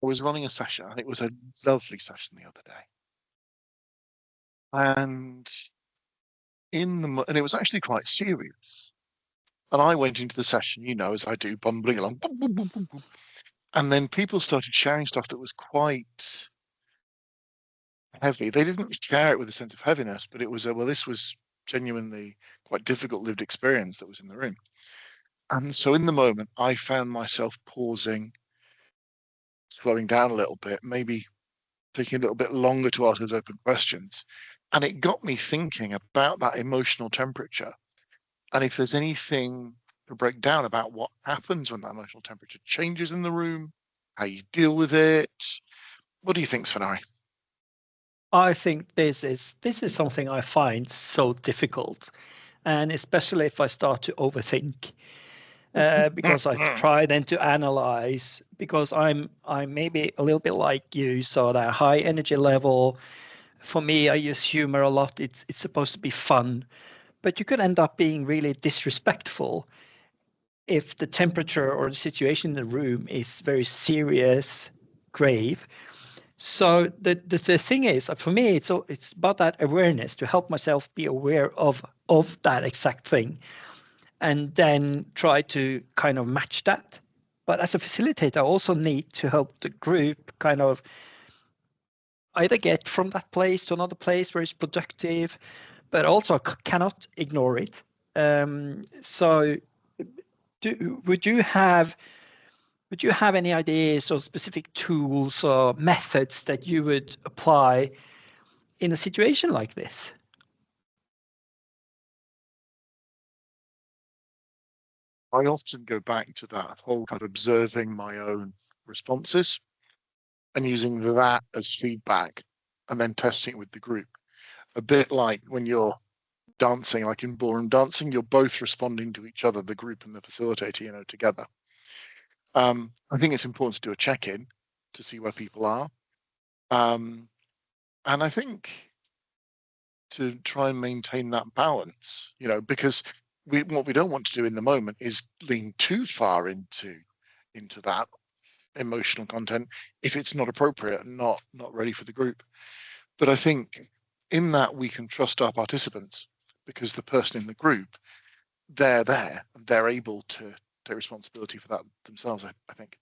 I was running a session, and it was a lovely session the other day. And and it was actually quite serious. And I went into the session, as I do, bumbling along, boom, boom, boom, boom, boom. And then people started sharing stuff that was quite heavy. They didn't share it with a sense of heaviness, but it was this was genuinely quite difficult lived experience that was in the room. And so in the moment, I found myself pausing, slowing down a little bit, maybe taking a little bit longer to ask those open questions. And it got me thinking about that emotional temperature. And if there's anything to break down about what happens when that emotional temperature changes in the room, how you deal with it. What do you think, Svenari? I think this is something I find so difficult, and especially if I start to overthink, because I try then to analyze. Because I'm maybe a little bit like you, so that high energy level. For me, I use humor a lot. It's supposed to be fun, but you could end up being really disrespectful if the temperature or the situation in the room is very serious, grave. So the thing is, for me, it's about that awareness to help myself be aware of that exact thing, and then try to kind of match that. But as a facilitator, I also need to help the group kind of either get from that place to another place where it's productive, but also cannot ignore it. So, would you have any ideas or specific tools or methods that you would apply in a situation like this? I often go back to that whole kind of observing my own responses and using that as feedback and then testing it with the group. A bit like when you're dancing, like in ballroom dancing, you're both responding to each other, the group and the facilitator, together. I think it's important to do a check-in to see where people are. And I think to try and maintain that balance, because what we don't want to do in the moment is lean too far into that emotional content if it's not appropriate and not ready for the group. But I think in that we can trust our participants because the person in the group, they're there and they're able to take responsibility for that themselves, I think.